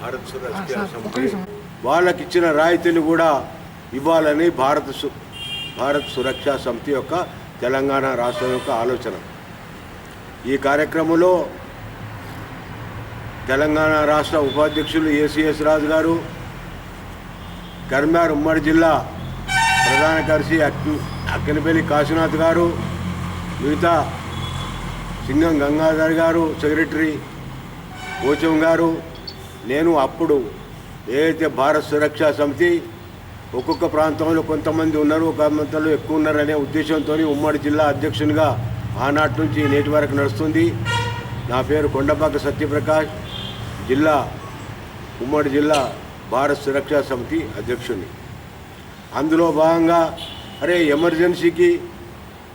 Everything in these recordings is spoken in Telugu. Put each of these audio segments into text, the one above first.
భారత్ సురక్షా సమితి వాళ్ళకి ఇచ్చిన రాయితీలు కూడా ఇవ్వాలని భారత్ సురక్షా సమితి యొక్క తెలంగాణ రాష్ట్రం యొక్క ఆలోచన. ఈ కార్యక్రమంలో తెలంగాణ రాష్ట్ర ఉపాధ్యక్షులు ఏసీఎస్ రాజు గారు, కరీంనగర్ ఉమ్మడి జిల్లా ప్రధాన కార్యదర్శి అక్కినపల్లి కాశీనాథ్ గారు, మిగతా సింగం గంగాధర్ గారు, సెక్రటరీ పోచం గారు, నేను అప్పుడు ఏదైతే భారత్ సురక్షా సమితి ఒక్కొక్క ప్రాంతంలో కొంతమంది ఉన్నారు, ఒక ప్రాంతంలో ఎక్కువ ఉన్నారనే ఉద్దేశంతో ఉమ్మడి జిల్లా అధ్యక్షునిగా ఆనాటి నుంచి నేటి వరకు నడుస్తుంది. నా పేరు కొండపాక సత్యప్రకాష్, ఉమ్మడి జిల్లా భారత్ సురక్షా సమితి అధ్యక్షుని. అందులో భాగంగా ఎమర్జెన్సీకి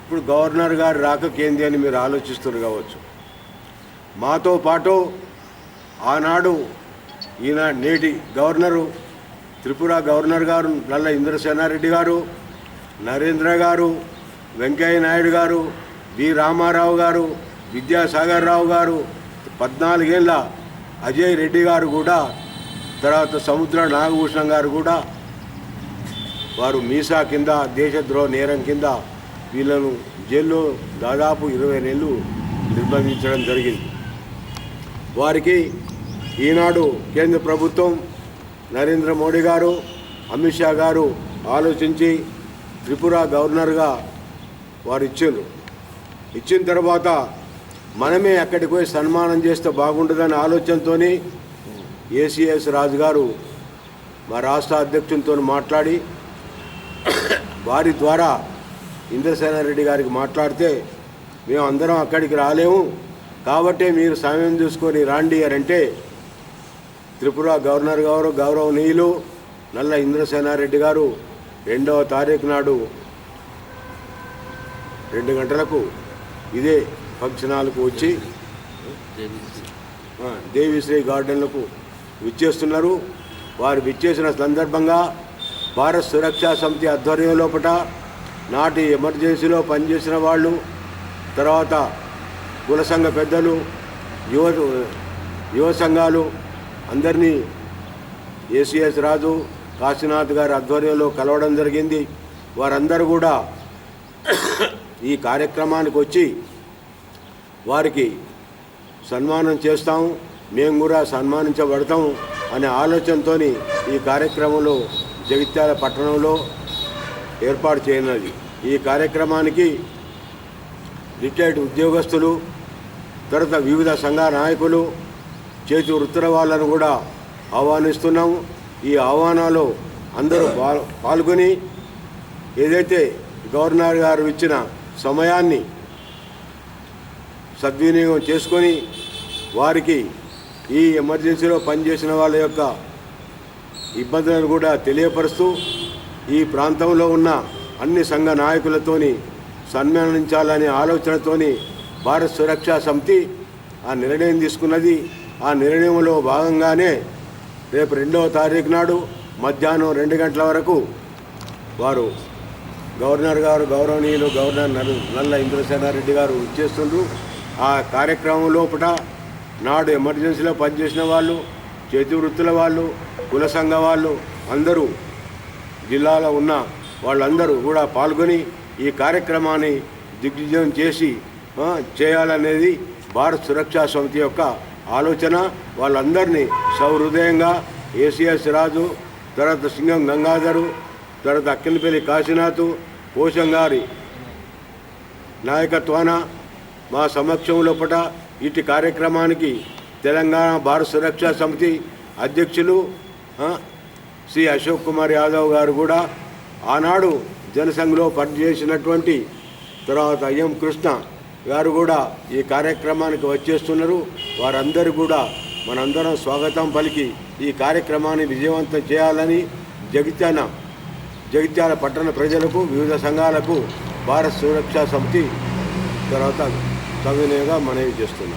ఇప్పుడు గవర్నర్ గారు రాకకేంది అని మీరు ఆలోచిస్తున్నారు కావచ్చు. మాతో పాటు ఆనాడు నేటి గవర్నరు త్రిపుర గవర్నర్ గారు నల్ల ఇంద్రసేనారెడ్డి గారు, నరేంద్ర గారు, వెంకయ్య నాయుడు గారు, వి రామారావు గారు, విద్యాసాగర్ రావు గారు, 14 ఏళ్ళ అజయ్ రెడ్డి గారు కూడా, తర్వాత సముద్ర నాగభూషణం గారు కూడా వారు మీసా కింద దేశద్రోహ నేరం కింద వీళ్ళను జైల్లో దాదాపు 20 నెలలు నిర్బంధించడం జరిగింది. వారికి ఈనాడు కేంద్ర ప్రభుత్వం నరేంద్ర మోడీ గారు, అమిత్ షా గారు ఆలోచించి త్రిపుర గవర్నర్గా వారు ఇచ్చిన తర్వాత మనమే అక్కడికి పోయి సన్మానం చేస్తే బాగుంటుందనే ఆలోచనతో ఏసీఎస్ రాజు గారు మా రాష్ట్ర అధ్యక్షునితో మాట్లాడి వారి ద్వారా ఇంద్రసేనారెడ్డి గారికి మాట్లాడితే, మేము అందరం అక్కడికి రాలేము కాబట్టి మీరు సమయం చూసుకొని రాండి అంటే త్రిపుర గవర్నర్ గారు గౌరవనీయులు నల్ల ఇంద్రసేనారెడ్డి గారు 2వ తారీఖు నాడు 2 గంటలకు ఇదే ఫంక్షన్ హాల్కు వచ్చి దేవిశ్రీ గార్డెన్లకు విచ్చేస్తున్నారు. వారు విచ్చేసిన సందర్భంగా భారత్ సురక్షా సమితి ఆధ్వర్యం లోపల నాటి ఎమర్జెన్సీలో పనిచేసిన వాళ్ళు, తర్వాత కుల సంఘ పెద్దలు, యువ సంఘాలు అందరినీ ఏసీఎస్ రాజు, కాశీనాథ్ గారి ఆధ్వర్యంలో కలవడం జరిగింది. వారందరూ కూడా ఈ కార్యక్రమానికి వచ్చి వారికి సన్మానం చేస్తాము, మేము కూడా సన్మానించబడతాము అనే ఆలోచనతో ఈ కార్యక్రమంలో జగిత్యాల పట్టణంలో ఏర్పాటు చేయనున్నది. ఈ కార్యక్రమానికి రిటైర్డ్ ఉద్యోగస్తులు, తర్వాత వివిధ సంఘ నాయకులు, చేతి వృత్తుల వాళ్ళను కూడా ఆహ్వానిస్తున్నాము. ఈ ఆహ్వానాలు అందరూ పాల్గొని ఏదైతే గవర్నర్ గారు ఇచ్చిన సమయాన్ని సద్వినియోగం చేసుకొని వారికి ఈ ఎమర్జెన్సీలో పనిచేసిన వాళ్ళ యొక్క ఇబ్బందులను కూడా తెలియపరుస్తూ ఈ ప్రాంతంలో ఉన్న అన్ని సంఘ నాయకులతోని సన్మానించాలనే ఆలోచనతోని భారత్ సురక్షా సమితి ఆ నిర్ణయం తీసుకున్నది. ఆ నిర్ణయంలో భాగంగానే రేపు 2వ తారీఖు నాడు మధ్యాహ్నం 2 గంటల వరకు వారు గవర్నర్ గారు గౌరవనీయులు గవర్నర్ నల్ల ఇంద్రసేనారెడ్డి గారు ఇచ్చేస్తుండ్రు. ఆ కార్యక్రమం లోపల నాడు ఎమర్జెన్సీలో పనిచేసిన వాళ్ళు, చేతి వృత్తుల వాళ్ళు, కుల సంఘ వాళ్ళు అందరూ జిల్లాలో ఉన్న వాళ్ళందరూ కూడా పాల్గొని ఈ కార్యక్రమాన్ని దిగ్విజయం చేయాలనేది భారత్ సురక్షా సమితి యొక్క ఆలోచన. వాళ్ళందరినీ సహృదయంగా ఏసీఎస్ రాజు, తర్వాత సింగం గంగాధరు, తర్వాత అక్కినపల్లి కాశీనాథ్, పోషం గారి నాయకత్వాన మా సమక్షం లోపల ఇటు కార్యక్రమానికి తెలంగాణ భారత్ సురక్షా సమితి అధ్యక్షులు శ్రీ అశోక్ కుమార్ యాదవ్ గారు కూడా ఆనాడు జనసంఘ్లో పనిచేసినటువంటి తర్వాత ఎం కృష్ణ గారు కూడా ఈ కార్యక్రమానికి వచ్చేస్తున్నారు. వారందరూ కూడా మనందరం స్వాగతం పలికి ఈ కార్యక్రమాన్ని విజయవంతం చేయాలని జగిత్యాల పట్టణ ప్రజలకు, వివిధ సంఘాలకు భారత్ సురక్షా సమితి తర్వాత సవినయంగా మనవి చేస్తున్నాం.